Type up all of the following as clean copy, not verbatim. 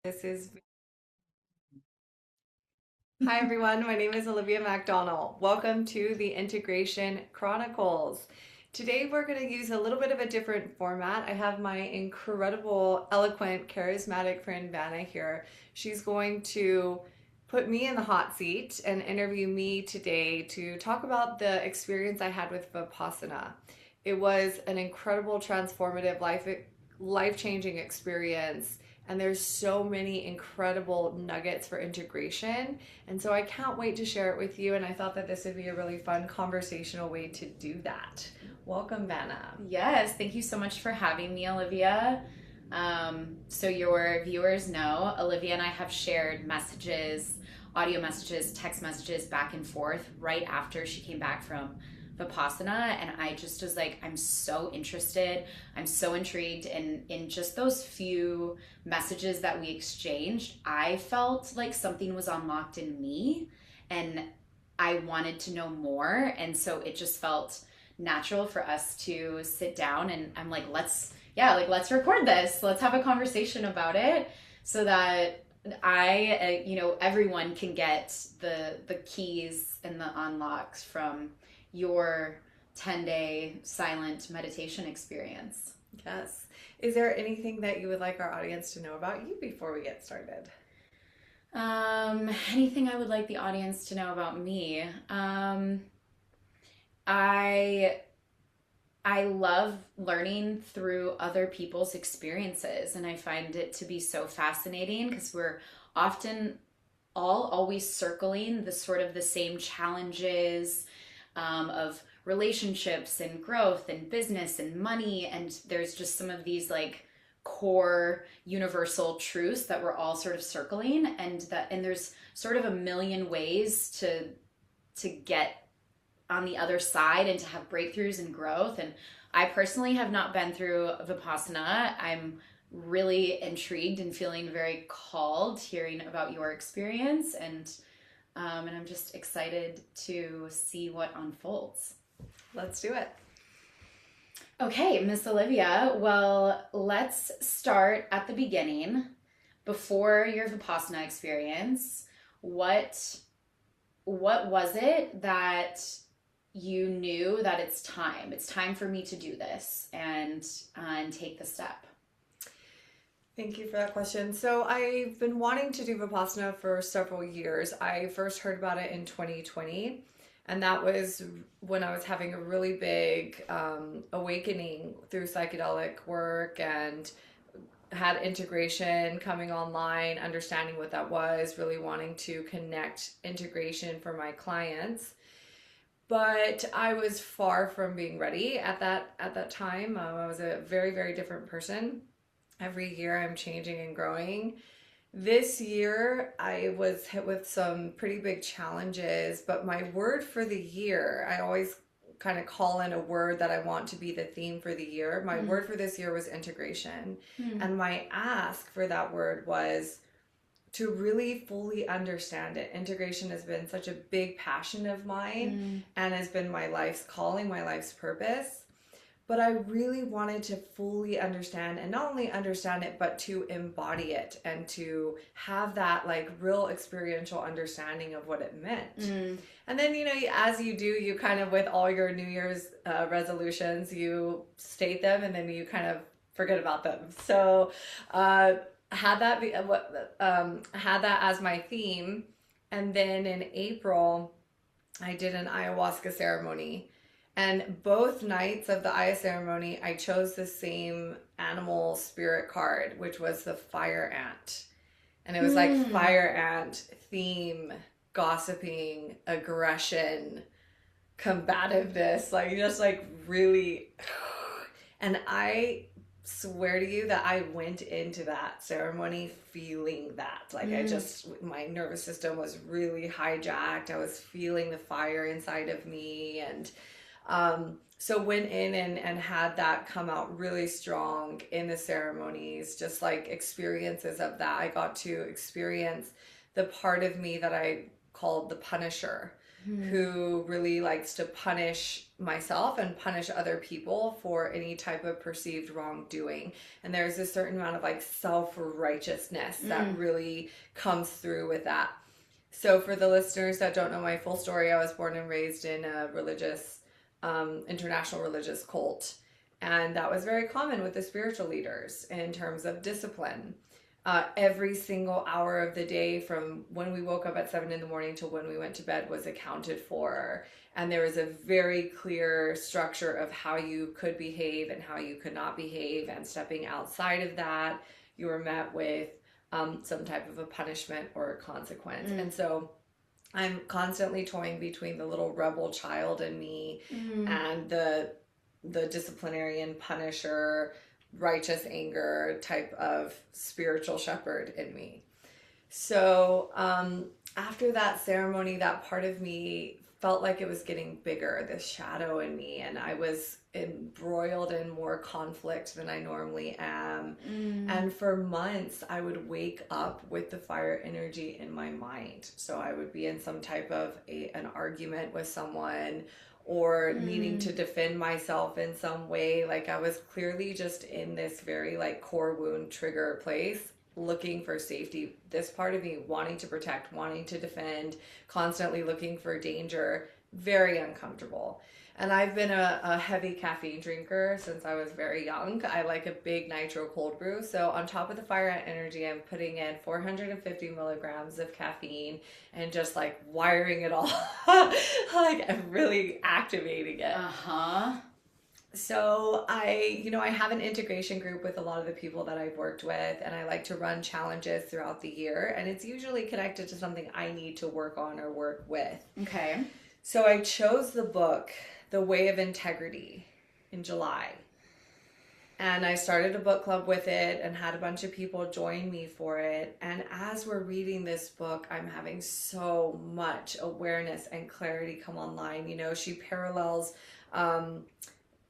This is Hi everyone, my name is Olivia MacDonald. Welcome to the Integration Chronicles. Today we're going to use a little bit of a different format. I have my incredible, eloquent, charismatic friend Vanna here. She's going to put me in the hot seat and interview me today to talk about the experience I had with Vipassana. It was an incredible, transformative, life-changing experience. And there's so many incredible nuggets for integration. And so I can't wait to share it with you. And I thought that this would be a really fun conversational way to do that. Welcome, Vanna. Yes, thank you so much for having me, Olivia. So your viewers know, Olivia and I have shared messages, audio messages, text messages back and forth right after she came back from Vipassana, and I just was like, I'm so interested, I'm so intrigued, and in just those few messages that we exchanged, I felt like something was unlocked in me, and I wanted to know more, and so it just felt natural for us to sit down, and I'm like, let's record this, let's have a conversation about it, so that everyone can get the keys and the unlocks from your 10-day silent meditation experience. Yes. Is there anything that you would like our audience to know about you before we get started? Anything I would like the audience to know about me? I I love learning through other people's experiences, and I find it to be so fascinating because we're often all always circling the sort of the same challenges of relationships and growth and business and money, and there's just some of these like core universal truths that we're all sort of circling, and there's sort of a million ways to get on the other side and to have breakthroughs and growth. And I personally have not been through Vipassana. I'm really intrigued and feeling very called hearing about your experience, and I'm just excited to see what unfolds. Let's do it. Okay, Miss Olivia, well, let's start at the beginning. Before your Vipassana experience, what was it that you knew that it's time for me to do this and take the step? Thank you for that question. So I've been wanting to do Vipassana for several years. I first heard about it in 2020, and that was when I was having a really big awakening through psychedelic work and had integration coming online, understanding what that was, really wanting to connect integration for my clients. But I was far from being ready at that time. I was a very, very different person. Every year I'm changing and growing. This year I was hit with some pretty big challenges, but my word for the year, I always kind of call in a word that I want to be the theme for the year. My Mm. word for this year was integration. Mm. And my ask for that word was to really fully understand it. Integration has been such a big passion of mine Mm. and has been my life's calling, my life's purpose. But I really wanted to fully understand, and not only understand it, but to embody it and to have that like real experiential understanding of what it meant. Mm. And then, as you do, you kind of, with all your New Year's resolutions, you state them and then you kind of forget about them. So, had that as my theme. And then in April, I did an ayahuasca ceremony. And both nights of the Aya ceremony, I chose the same animal spirit card, which was the fire ant. And it was like Mm. fire ant theme, gossiping, aggression, combativeness, like just like really. And I swear to you that I went into that ceremony feeling that. Like Mm. my nervous system was really hijacked. I was feeling the fire inside of me. And so went in and had that come out really strong in the ceremonies, just like experiences of that. I got to experience the part of me that I called the Punisher. who really likes to punish myself and punish other people for any type of perceived wrongdoing. And there's a certain amount of like self-righteousness that really comes through with that. So for the listeners that don't know my full story, I was born and raised in a religious, international religious cult. And that was very common with the spiritual leaders in terms of discipline. Every single hour of the day from when we woke up at 7 in the morning to when we went to bed was accounted for. And there was a very clear structure of how you could behave and how you could not behave. And stepping outside of that, you were met with some type of a punishment or a consequence. And so I'm constantly toying between the little rebel child in me and the disciplinarian punisher, righteous anger type of spiritual shepherd in me. So after that ceremony, that part of me felt like it was getting bigger, this shadow in me, and I was embroiled in more conflict than I normally am. And for months, I would wake up with the fire energy in my mind. So I would be in some type of an argument with someone, or needing to defend myself in some way. Like I was clearly just in this very like core wound trigger place, looking for safety. This part of me wanting to protect, wanting to defend, constantly looking for danger, very uncomfortable. And I've been a heavy caffeine drinker since I was very young. I like a big nitro cold brew. So on top of the fire ant energy, I'm putting in 450 milligrams of caffeine and just like wiring it all. Like I'm really activating it. So I have an integration group with a lot of the people that I've worked with, and I like to run challenges throughout the year. And it's usually connected to something I need to work on or work with. Okay. So I chose the book, The Way of Integrity, in July. And I started a book club with it and had a bunch of people join me for it. And as we're reading this book, I'm having so much awareness and clarity come online. You know, she parallels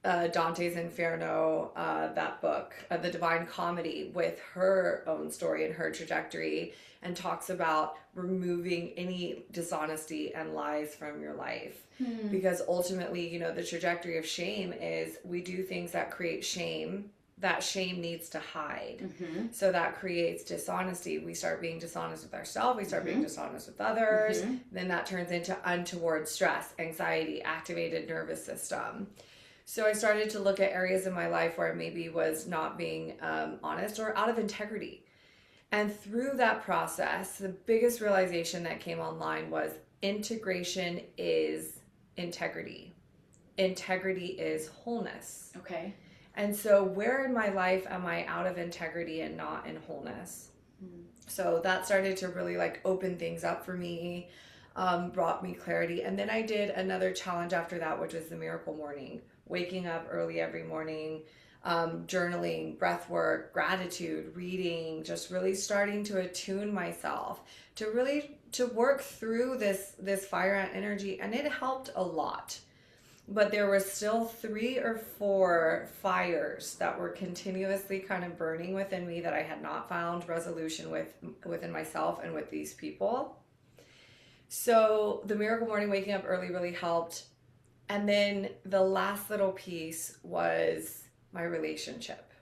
Dante's Inferno, that book, The Divine Comedy, with her own story and her trajectory, and talks about removing any dishonesty and lies from your life. Because ultimately, you know, the trajectory of shame is we do things that create shame. That shame needs to hide. So that creates dishonesty. We start being dishonest with ourselves. We start being dishonest with others. Then that turns into untoward stress, anxiety, activated nervous system. So I started to look at areas in my life where I maybe was not being honest or out of integrity. And through that process, the biggest realization that came online was integration is integrity. Integrity is wholeness. Okay. And so where in my life am I out of integrity and not in wholeness? So that started to really like open things up for me, brought me clarity. And then I did another challenge after that, which was the miracle morning. Waking up early every morning, journaling, breath work, gratitude, reading, just really starting to attune myself to work through this fire ant energy. And it helped a lot. But there were still 3 or 4 fires that were continuously kind of burning within me that I had not found resolution within myself and with these people. So the miracle morning, waking up early, really helped. And then the last little piece was my relationship.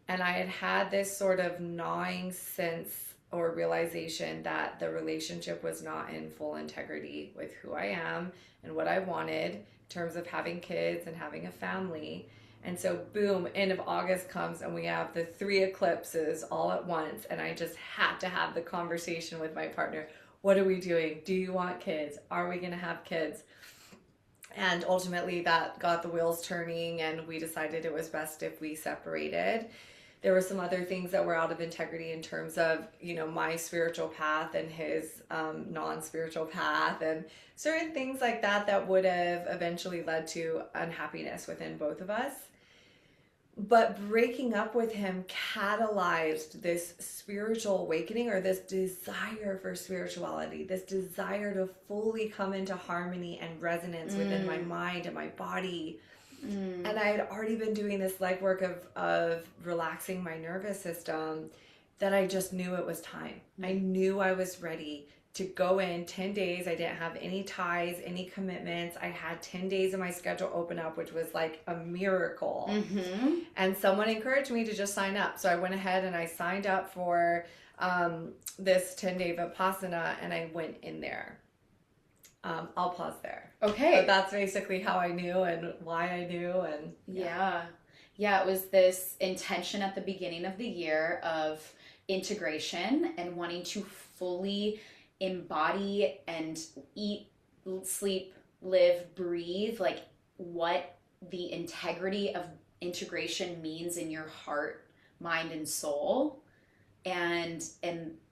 And I had this sort of gnawing sense or realization that the relationship was not in full integrity with who I am and what I wanted in terms of having kids and having a family. And so boom, end of August comes and we have the 3 eclipses all at once. And I just had to have the conversation with my partner. What are we doing? Do you want kids? Are we going to have kids? And ultimately that got the wheels turning, and we decided it was best if we separated. There were some other things that were out of integrity in terms of, you know, my spiritual path and his non-spiritual path, and certain things like that would have eventually led to unhappiness within both of us. But breaking up with him catalyzed this spiritual awakening, or this desire for spirituality, this desire to fully come into harmony and resonance within my mind and my body. And I had already been doing this legwork of relaxing my nervous system that I just knew it was time. I knew I was ready to go in 10 days. I didn't have any ties, any commitments. I had 10 days of my schedule open up, which was like a miracle. And someone encouraged me to just sign up. So I went ahead and I signed up for this 10-day Vipassana, and I went in there. I'll pause there. Okay. But that's basically how I knew and why I knew. And yeah, it was this intention at the beginning of the year of integration and wanting to fully embody and eat, sleep, live, breathe, like what the integrity of integration means in your heart, mind, and soul. And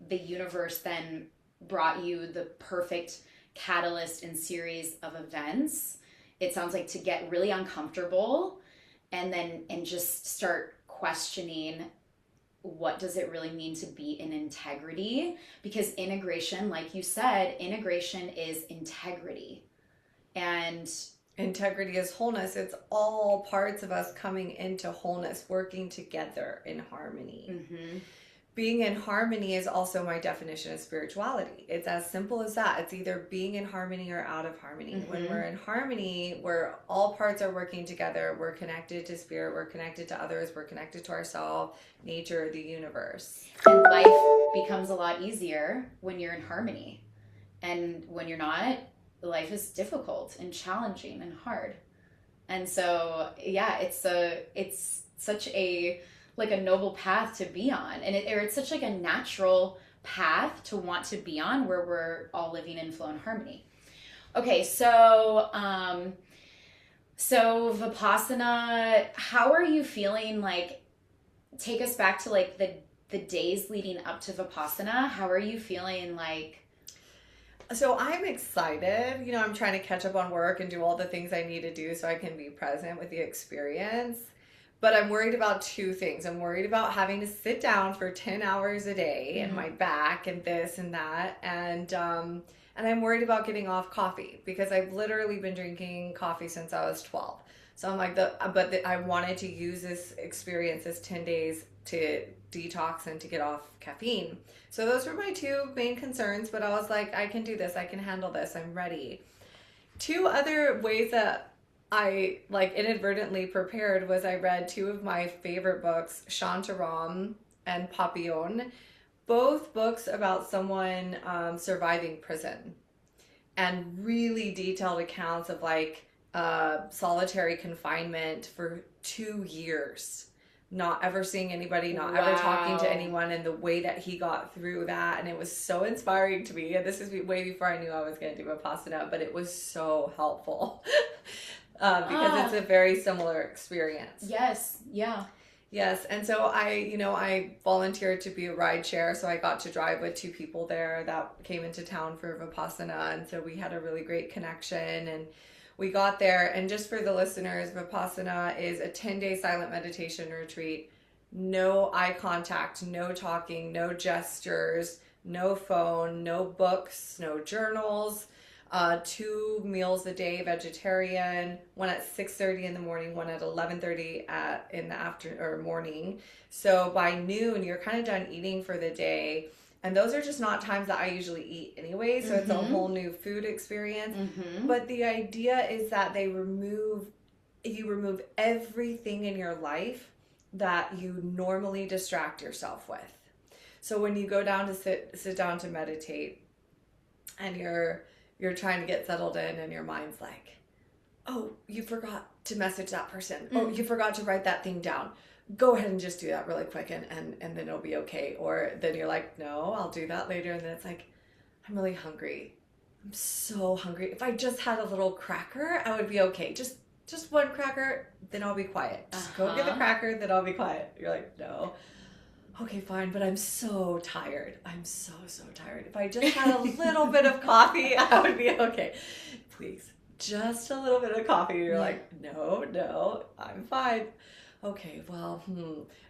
the universe then brought you the perfect catalyst and series of events. It sounds like to get really uncomfortable and just start questioning, what does it really mean to be in integrity? Because integration, like you said, integration is integrity. And integrity is wholeness. It's all parts of us coming into wholeness, working together in harmony. Being in harmony is also my definition of spirituality. It's as simple as that. It's either being in harmony or out of harmony. When we're in harmony, where all parts are working together, we're connected to spirit, we're connected to others, we're connected to ourselves, nature, the universe. And life becomes a lot easier when you're in harmony. And when you're not, life is difficult and challenging and hard. And so, yeah, it's such a like a noble path to be on, and it's such like a natural path to want to be on, where we're all living in flow and harmony. Okay, so Vipassana, how are you feeling? Like, take us back to like the days leading up to Vipassana. How are you feeling? Like, so I'm excited. You know, I'm trying to catch up on work and do all the things I need to do so I can be present with the experience. But I'm worried about two things. I'm worried about having to sit down for 10 hours a day and my back and this and that. And I'm worried about getting off coffee, because I've literally been drinking coffee since I was 12. So I'm like, I wanted to use this experience, this 10 days, to detox and to get off caffeine. So those were my two main concerns, but I was like, I can do this. I can handle this. I'm ready. Two other ways that I like inadvertently prepared was I read two of my favorite books, Shantaram and Papillon, both books about someone surviving prison, and really detailed accounts of like solitary confinement for 2 years, not ever seeing anybody, not ever talking to anyone, and the way that he got through that. And it was so inspiring to me. And this is way before I knew I was going to do Vipassana, but it was so helpful. Because it's a very similar experience. Yes. Yeah. Yes. And so I volunteered to be a ride share. So I got to drive with two people there that came into town for Vipassana. And so we had a really great connection, and we got there. And just for the listeners, Vipassana is a 10-day silent meditation retreat. No eye contact, no talking, no gestures, no phone, no books, no journals. 2 meals a day, vegetarian, one at 6:30 in the morning, one at 11:30 in the afternoon or morning. So by noon, you're kind of done eating for the day. And those are just not times that I usually eat anyway. So it's a whole new food experience. But the idea is that you remove everything in your life that you normally distract yourself with. So when you go down to sit down to meditate, and you're trying to get settled in, and your mind's like, oh, you forgot to message that person. Oh, you forgot to write that thing down. Go ahead and just do that really quick, and then it'll be okay. Or then you're like, no, I'll do that later. And then it's like, I'm really hungry. I'm so hungry. If I just had a little cracker, I would be okay. Just one cracker, then I'll be quiet. Just go get the cracker, then I'll be quiet. You're like, no. Okay, fine, but I'm so tired. I'm so tired. If I just had a little bit of coffee, I would be okay. Please, just a little bit of coffee. You're like, no, I'm fine. Okay, well,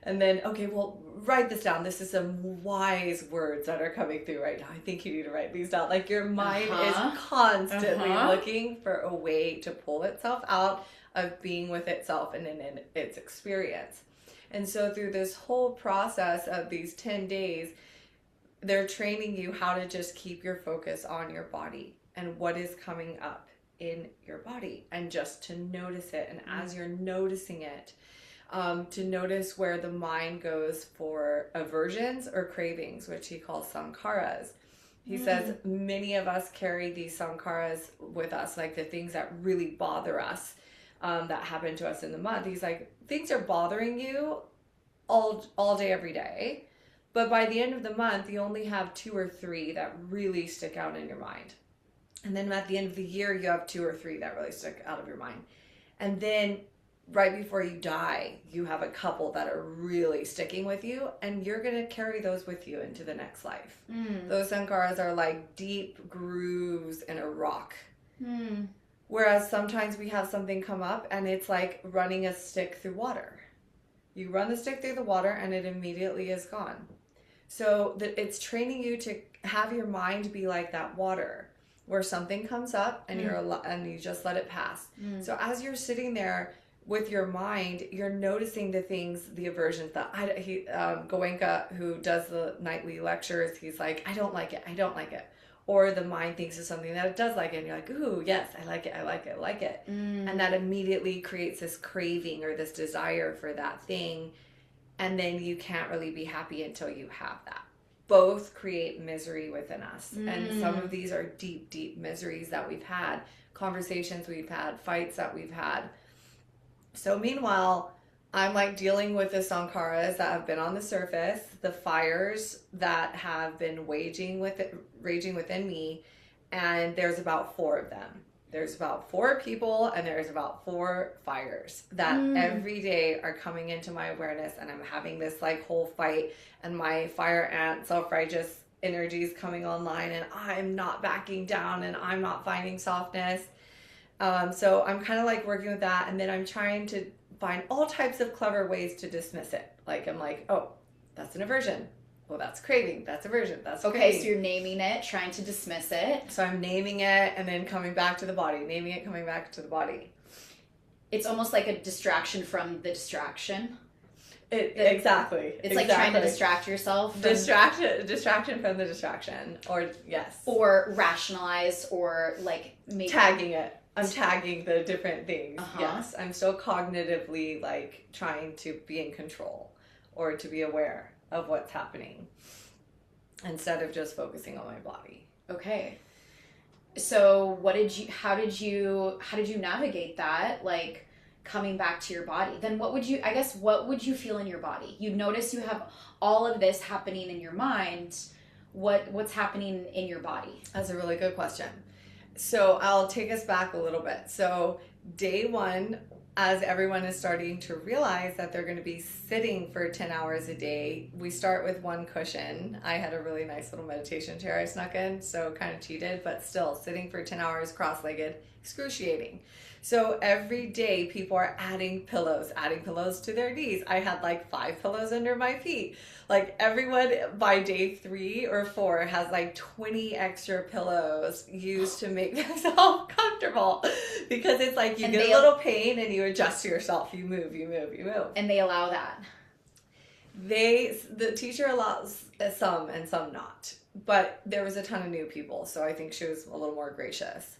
And then, okay, well, write this down. This is some wise words that are coming through right now. I think you need to write these down. Like, your mind is constantly looking for a way to pull itself out of being with itself and in its experience. And so through this whole process of these 10 days, they're training you how to just keep your focus on your body and what is coming up in your body, and just to notice it. And as you're noticing it, to notice where the mind goes for aversions or cravings, which he calls sankharas. He says many of us carry these sankharas with us, like the things that really bother us, that happen to us in the month. He's like, things are bothering you all day, every day. But by the end of the month, you only have 2 or 3 that really stick out in your mind. And then at the end of the year, you have 2 or 3 that really stick out of your mind. And then right before you die, you have a couple that are really sticking with you, and you're going to carry those with you into the next life. Those sankharas are like deep grooves in a rock. Whereas sometimes we have something come up and it's like running a stick through water. You run the stick through the water and it immediately is gone. So it's training you to have your mind be like that water, where something comes up and you just let it pass. So as you're sitting there with your mind, you're noticing the things, the aversions that Goenka, who does the nightly lectures, he's like, I don't like it. Or the mind thinks of something that it does like it, and you're like, ooh, yes, I like it. And that immediately creates this craving or this desire for that thing. And then you can't really be happy until you have that. Both create misery within us. And some of these are deep, deep miseries that we've had, conversations we've had, fights that we've had. So meanwhile, I'm like dealing with the sankharas that have been on the surface, the fires that have been raging within me, and there's about 4 of them. There's about 4 people, and there's about 4 fires that every day are coming into my awareness, and I'm having this like whole fight, and my fire ant, self-righteous energies coming online, and I'm not backing down, and I'm not finding softness. So I'm kind of like working with that, and then I'm trying to find all types of clever ways to dismiss it. Like I'm like, oh, that's an aversion. Well, that's craving. That's aversion. That's okay. craving. So you're naming it, trying to dismiss it. So I'm naming it and then coming back to the body. Naming it, coming back to the body. It's almost like a distraction from the distraction. Exactly. It's like trying to distract yourself. From distraction from the distraction. Or yes. Or rationalize, or like tagging it. I'm tagging the different things. Yes. I'm still cognitively like trying to be in control or to be aware of what's happening instead of just focusing on my body. Okay. So how did you navigate that? Like coming back to your body. Then what would you feel in your body? You notice you have all of this happening in your mind. What's happening in your body? That's a really good question. So I'll take us back a little bit. So day 1, as everyone is starting to realize that they're going to be sitting for 10 hours a day, we start with 1 cushion. I had a really nice little meditation chair I snuck in, so kind of cheated, but still sitting for 10 hours cross-legged, excruciating. So every day people are adding pillows to their knees. I had like 5 pillows under my feet. Like everyone by day 3 or 4 has like 20 extra pillows used to make themselves comfortable, because it's like you get a little pain and you adjust to yourself. You move. And they allow that. The teacher allows some and some not, but there was a ton of new people, so I think she was a little more gracious.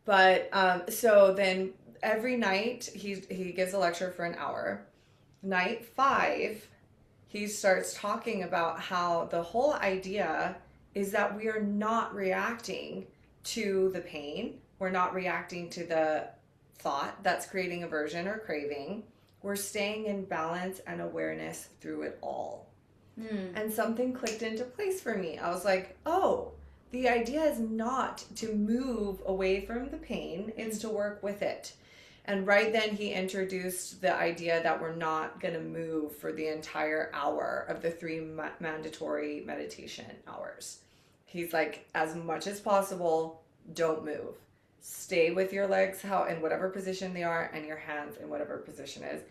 But so then every night he gives a lecture for an hour. Night 5, he starts talking about how the whole idea is that we are not reacting to the pain. We're not reacting to the thought that's creating aversion or craving. We're staying in balance and awareness through it all. And something clicked into place for me. I was like, oh, the idea is not to move away from the pain, it's to work with it. And right then he introduced the idea that we're not going to move for the entire hour of the 3 mandatory meditation hours. He's like, as much as possible, don't move. Stay with your legs in whatever position they are, and your hands in whatever position is.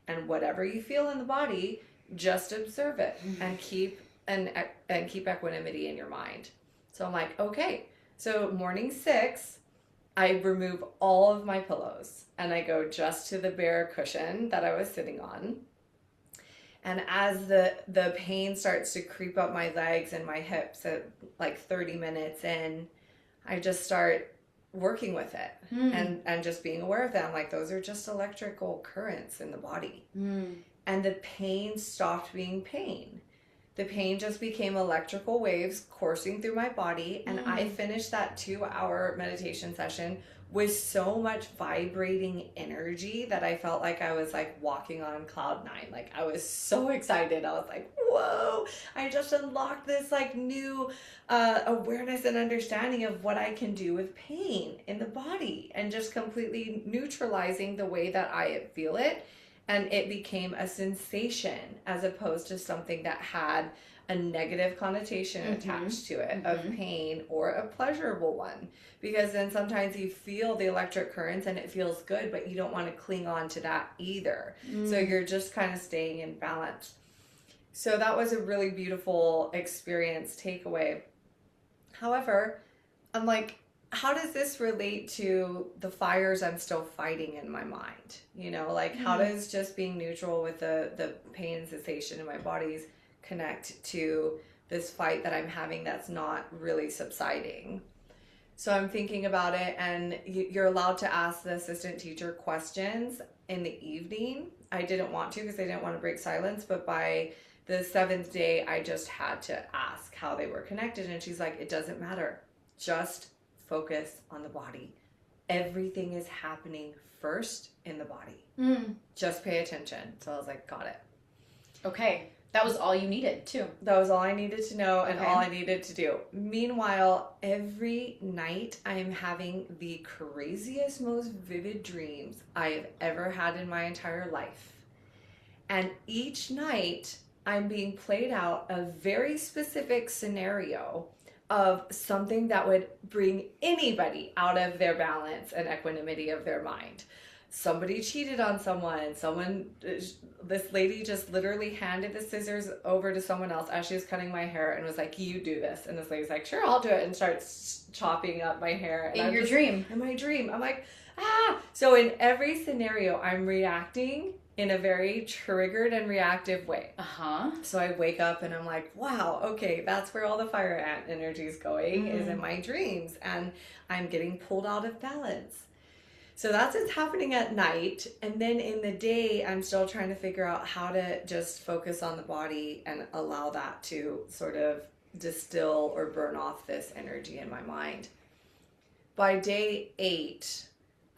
And whatever you feel in the body, just observe it and keep equanimity in your mind. So I'm like, okay. So morning 6, I remove all of my pillows and I go just to the bare cushion that I was sitting on. And as the pain starts to creep up my legs and my hips at like 30 minutes in, I just start working with it and just being aware of them. Like, those are just electrical currents in the body. And the pain stopped being pain. The pain just became electrical waves coursing through my body. And I finished that 2-hour meditation session with so much vibrating energy that I felt like I was like walking on cloud 9. Like, I was so excited. I was like, whoa, I just unlocked this like new awareness and understanding of what I can do with pain in the body, and just completely neutralizing the way that I feel it. And it became a sensation as opposed to something that had a negative connotation attached to it of pain, or a pleasurable one. Because then sometimes you feel the electric currents and it feels good, but you don't want to cling on to that either. So you're just kind of staying in balance. So that was a really beautiful experience takeaway. However, I'm like, how does this relate to the fires I'm still fighting in my mind? You know, like, how does just being neutral with the pain and sensation in my bodies connect to this fight that I'm having that's not really subsiding? So I'm thinking about it, and you're allowed to ask the assistant teacher questions in the evening. I didn't want to because I didn't want to break silence, but by the 7th day, I just had to ask how they were connected. And she's like, it doesn't matter. Just focus on the body. Everything is happening first in the body. Just pay attention. So I was like, got it. Okay. That was all you needed, too. That was all I needed to know and all I needed to do. Meanwhile, every night I am having the craziest, most vivid dreams I have ever had in my entire life. And each night I'm being played out a very specific scenario of something that would bring anybody out of their balance and equanimity of their mind. Somebody cheated on someone. This lady just literally handed the scissors over to someone else as she was cutting my hair and was like, you do this. And this lady's like, sure, I'll do it. And starts chopping up my hair. In your dream. In my dream. I'm like, ah. So in every scenario, I'm reacting in a very triggered and reactive way. So I wake up and I'm like, wow, okay, that's where all the fire ant energy is going, is in my dreams. And I'm getting pulled out of balance. So that's what's happening at night. And then in the day, I'm still trying to figure out how to just focus on the body and allow that to sort of distill or burn off this energy in my mind. By day 8,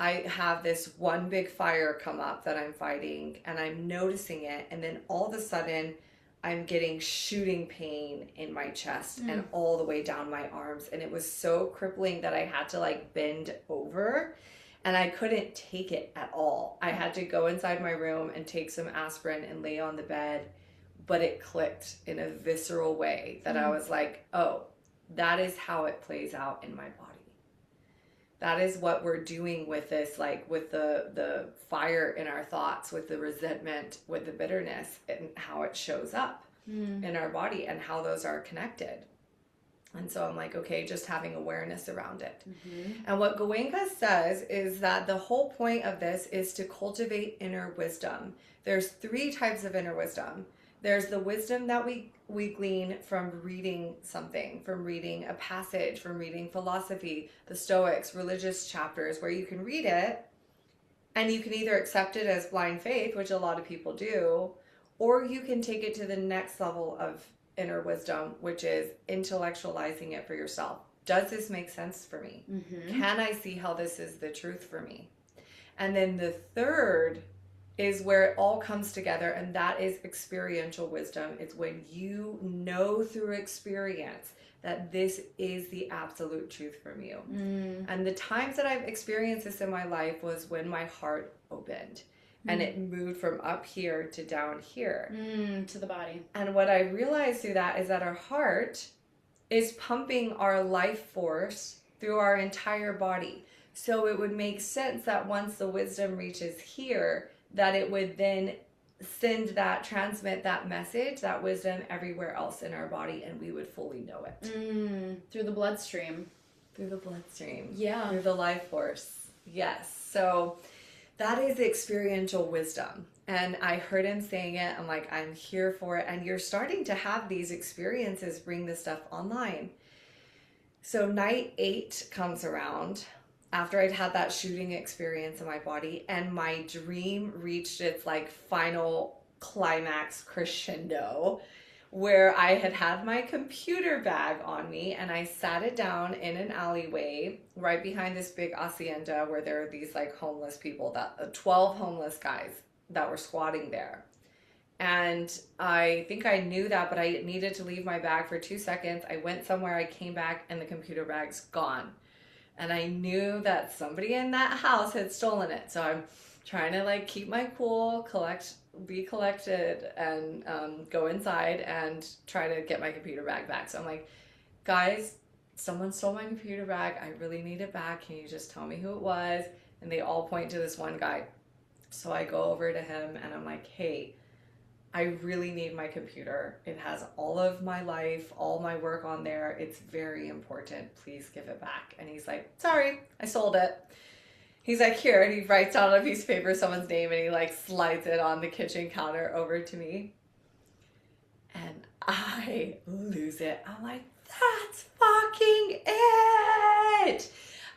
I have this one big fire come up that I'm fighting, and I'm noticing it. And then all of a sudden, I'm getting shooting pain in my chest and all the way down my arms. And it was so crippling that I had to like bend over. And I couldn't take it at all. I had to go inside my room and take some aspirin and lay on the bed. But it clicked in a visceral way that I was like, oh, that is how it plays out in my body. That is what we're doing with this, like with the fire in our thoughts, with the resentment, with the bitterness, and how it shows up in our body and how those are connected. And so I'm like, okay, just having awareness around it. And what Goenka says is that the whole point of this is to cultivate inner wisdom. There's 3 types of inner wisdom. There's the wisdom that we glean from reading something, from reading a passage, from reading philosophy, the Stoics, religious chapters, where you can read it and you can either accept it as blind faith, which a lot of people do, or you can take it to the next level of inner wisdom, which is intellectualizing it for yourself. Does this make sense for me? Can I see how this is the truth for me? And then the third is where it all comes together, and that is experiential wisdom. It's when you know through experience that this is the absolute truth from you. And the times that I've experienced this in my life was when my heart opened. And it moved from up here to down here. To the body. And what I realized through that is that our heart is pumping our life force through our entire body. So it would make sense that once the wisdom reaches here, that it would then transmit that message, that wisdom everywhere else in our body, and we would fully know it. Through the bloodstream. Through the bloodstream. Yeah. Through the life force. Yes. So that is experiential wisdom. And I heard him saying it. I'm like, I'm here for it. And you're starting to have these experiences, bring this stuff online. So night 8 comes around after I'd had that shooting experience in my body, and my dream reached its like final climax crescendo, where I had had my computer bag on me and I sat it down in an alleyway right behind this big hacienda where there are these like homeless people, that 12 homeless guys that were squatting there. And I think I knew that, but I needed to leave my bag for 2 seconds. I went somewhere, I came back, and the computer bag's gone. And I knew that somebody in that house had stolen it. So I'm trying to like keep my cool, be collected, and go inside and try to get my computer bag back. So I'm like, guys, someone stole my computer bag. I really need it back. Can you just tell me who it was? And they all point to this one guy. So I go over to him and I'm like, hey, I really need my computer. It has all of my life, all my work on there. It's very important. Please give it back. And he's like, sorry, I sold it. He's like, here. And he writes down on a piece of paper someone's name and he like slides it on the kitchen counter over to me. And I lose it. I'm like, that's fucking it.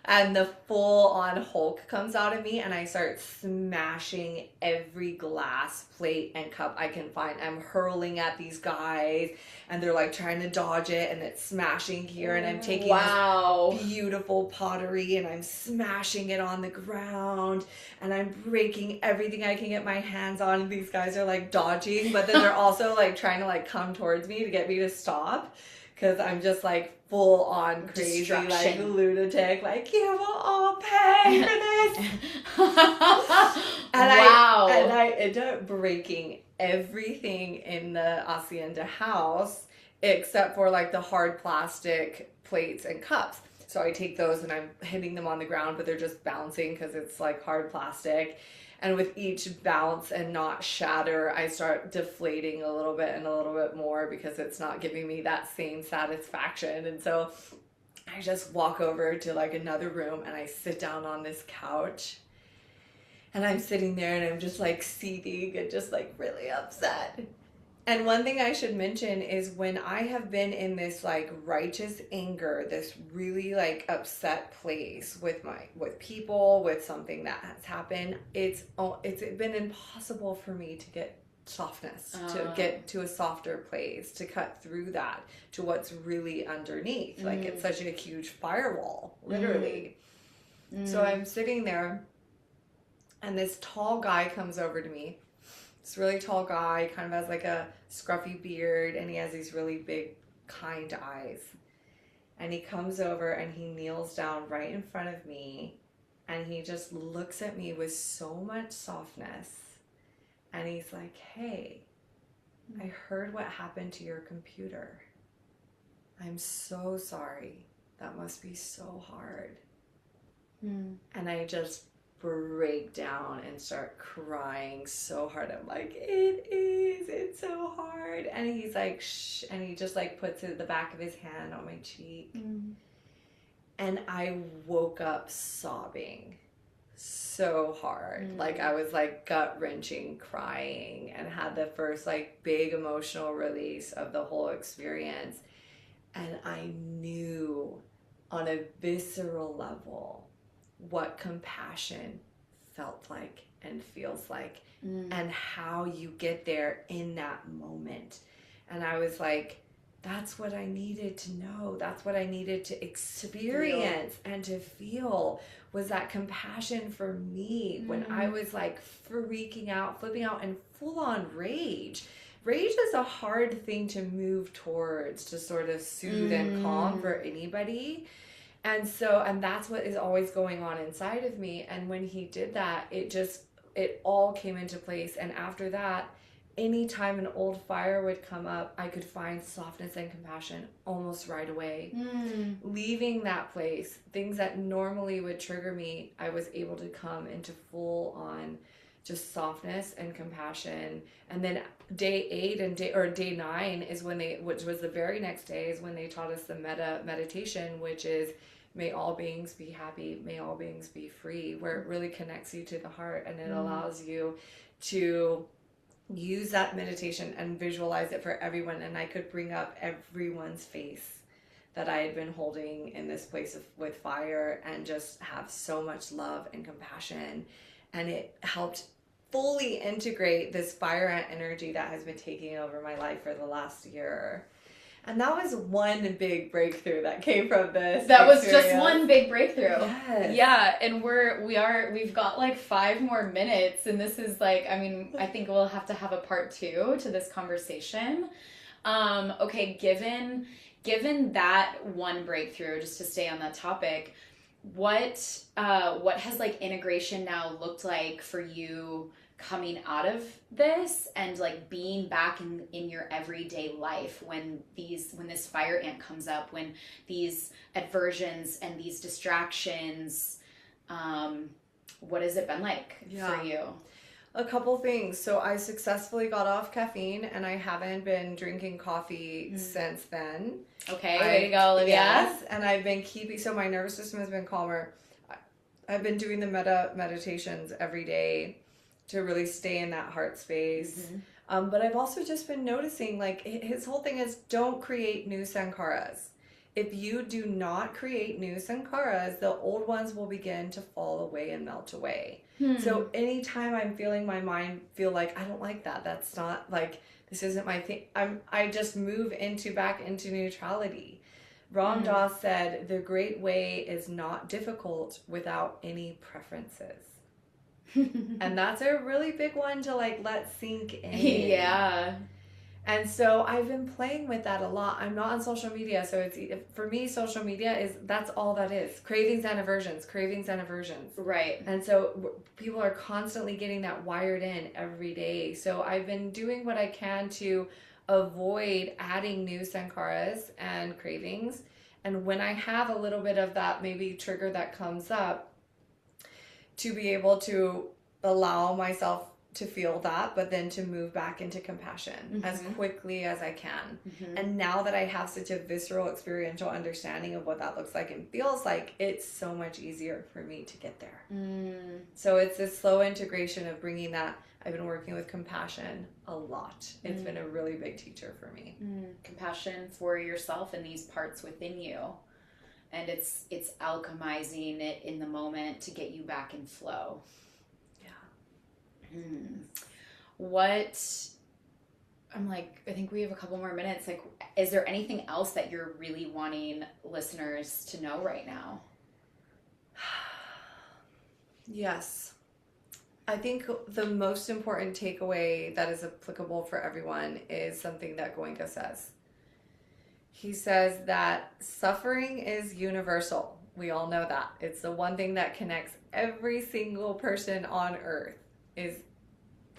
And the full on Hulk comes out of me and I start smashing every glass, plate, and cup I can find. I'm hurling at these guys and they're like trying to dodge it and it's smashing here. And I'm taking this beautiful pottery and I'm smashing it on the ground and I'm breaking everything I can get my hands on. And these guys are like dodging, but then they're also like trying to like come towards me to get me to stop. Because I'm just like full on crazy, like lunatic, like you will all pay for this. And I ended up breaking everything in the hacienda house except for like the hard plastic plates and cups. So I take those and I'm hitting them on the ground, but they're just bouncing because it's like hard plastic. And with each bounce and not shatter, I start deflating a little bit and a little bit more because it's not giving me that same satisfaction. And so I just walk over to like another room and I sit down on this couch. And I'm sitting there and I'm just like seething and just like really upset. And one thing I should mention is when I have been in this like righteous anger, this really like upset place with people, with something that has happened, it's been impossible for me to get softness, to get to a softer place, to cut through that to what's really underneath. Like it's such a huge firewall, literally. So I'm sitting there and this tall guy comes over to me. This really tall guy, kind of has like a scruffy beard, and he has these really big, kind eyes. And he comes over and he kneels down right in front of me, and he just looks at me with so much softness. And he's like, hey, I heard what happened to your computer. I'm so sorry. That must be so hard. And I just break down and start crying so hard. I'm like, it's so hard. And he's like, shh. And he just like puts the back of his hand on my cheek. And I woke up sobbing so hard. Like I was like gut wrenching crying and had the first like big emotional release of the whole experience. And I knew on a visceral level what compassion felt like and feels like and how you get there in that moment. And I was like, that's what I needed to know. That's what I needed to experience and to feel, was that compassion for me when I was like freaking out, flipping out, and full on rage. Rage is a hard thing to move towards, to sort of soothe and calm for anybody. And that's what is always going on inside of me. And when he did that, it all came into place. And after that, anytime an old fire would come up, I could find softness and compassion almost right away. Leaving that place, things that normally would trigger me, I was able to come into full on just softness and compassion. And then day 8 and day 9 is which was the very next day, is when they taught us the metta meditation, which is may all beings be happy, may all beings be free, where it really connects you to the heart and it allows you to use that meditation and visualize it for everyone. And I could bring up everyone's face that I had been holding in this place with fire, and just have so much love and compassion. And it helped fully integrate this fire ant energy that has been taking over my life for the last year. And that was one big breakthrough that came from this. That was just one big breakthrough. Yes. Yeah, and we've got like 5 more minutes, and this is like, I mean, I think we'll have to have a part 2 to this conversation. Okay, given that one breakthrough, just to stay on that topic, what has like integration now looked like for you coming out of this, and like being back in your everyday life when this fire ant comes up, when these aversions and these distractions, what has it been like for you? A couple things. So I successfully got off caffeine, and I haven't been drinking coffee since then. Okay, way to go, Olivia. Yes, and I've been so my nervous system has been calmer. I've been doing the metta meditations every day to really stay in that heart space. But I've also just been noticing, like, his whole thing is don't create new sankharas. If you do not create new sankharas, the old ones will begin to fall away and melt away. So anytime I'm feeling my mind feel like, I don't like that, that's not like, this isn't my thing, I just move back into neutrality. Ram Dass said, the great way is not difficult without any preferences. And that's a really big one to like let sink in. Yeah. And so I've been playing with that a lot. I'm not on social media, so it's, for me, social media that's all that is. Cravings and aversions. Right. And so people are constantly getting that wired in every day. So I've been doing what I can to avoid adding new sankharas and cravings. And when I have a little bit of that maybe trigger that comes up, to be able to allow myself to feel that, but then to move back into compassion as quickly as I can. And now that I have such a visceral experiential understanding of what that looks like and feels like, it's so much easier for me to get there. So it's this slow integration of bringing that. I've been working with compassion a lot. It's been a really big teacher for me. Compassion for yourself and these parts within you. And it's alchemizing it in the moment to get you back in flow. I think we have a couple more minutes. Like, is there anything else that you're really wanting listeners to know right now? Yes. I think the most important takeaway that is applicable for everyone is something that Goenka says. He says that suffering is universal. We all know that. It's the one thing that connects every single person on earth is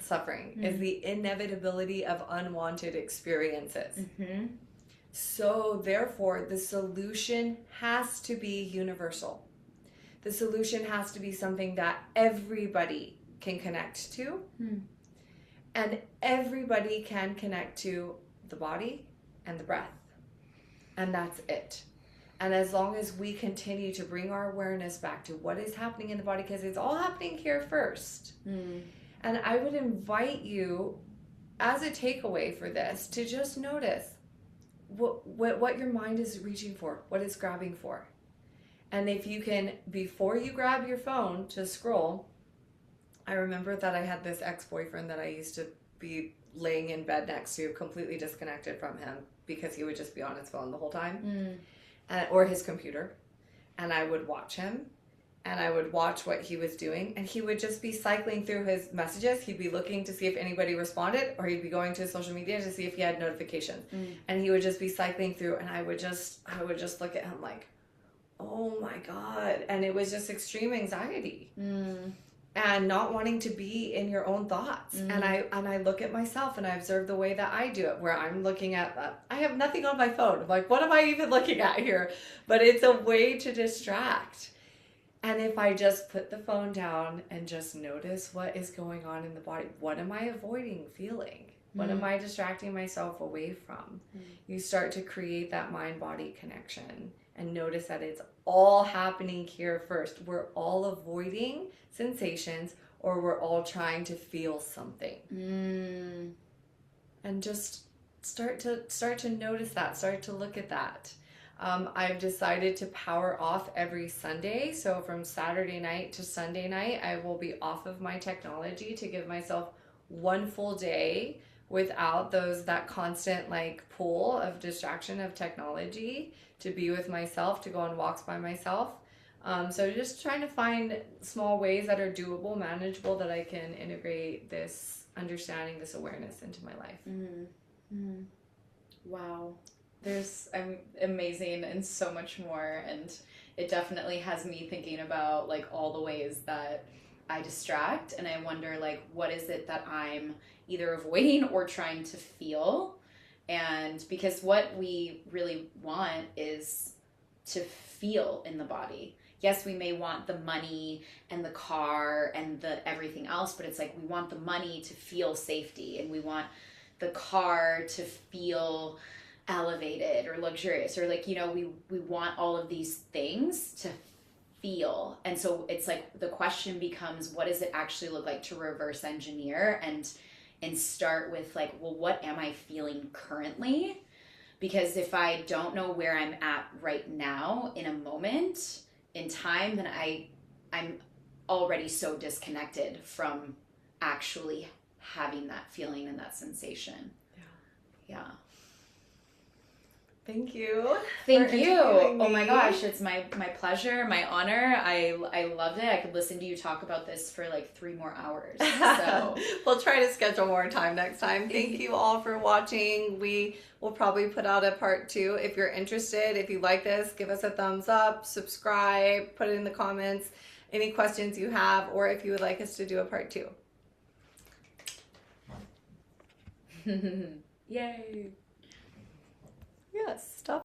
suffering, is the inevitability of unwanted experiences. So therefore, the solution has to be universal. The solution has to be something that everybody can connect to, and everybody can connect to the body and the breath. And that's it. And as long as we continue to bring our awareness back to what is happening in the body, because it's all happening here first. And I would invite you, as a takeaway for this, to just notice what your mind is reaching for, what it's grabbing for. And if you can, before you grab your phone to scroll, I remember that I had this ex-boyfriend that I used to be laying in bed next to, completely disconnected from him, because he would just be on his phone the whole time, or his computer. And I would watch him, and I would watch what he was doing, and he would just be cycling through his messages. He'd be looking to see if anybody responded, or he'd be going to his social media to see if he had notifications. And he would just be cycling through, and I would just look at him like, oh my God. And it was just extreme anxiety. And not wanting to be in your own thoughts. And I look at myself and I observe the way that I do it, where I'm looking at, I have nothing on my phone. I'm like, what am I even looking at here? But it's a way to distract. And if I just put the phone down and just notice what is going on in the body, what am I avoiding feeling? What am I distracting myself away from? You start to create that mind-body connection and notice that it's all happening here first. We're all avoiding sensations. or we're all trying to feel something. Mm. And just start to notice that, start to look at that. I've decided to power off every Sunday. So from Saturday night to Sunday night, I will be off of my technology to give myself one full day without that constant like pull of distraction of technology, to be with myself, to go on walks by myself. So just trying to find small ways that are doable, manageable, that I can integrate this understanding, this awareness into my life. Mm-hmm. Wow. There's amazing and so much more, and it definitely has me thinking about like all the ways that I distract, and I wonder like what is it that I'm either avoiding or trying to feel. And because what we really want is to feel in the body. Yes, we may want the money and the car and the everything else, but it's like we want the money to feel safety, and we want the car to feel elevated or luxurious, or like, you know, we want all of these things to feel. And so it's like the question becomes, what does it actually look like to reverse engineer and start with like, well, what am I feeling currently? Because if I don't know where I'm at right now in a moment in time, then I'm already so disconnected from actually having that feeling and that sensation. Yeah. Thank you. Thank you. Oh my gosh, it's my pleasure, my honor. I loved it. I could listen to you talk about this for like 3 more hours. So we'll try to schedule more time next time. Thank you all for watching. We will probably put out a part 2. If you're interested, if you like this, give us a thumbs up, subscribe, put it in the comments, any questions you have, or if you would like us to do a part 2. Yay. Yes, stop.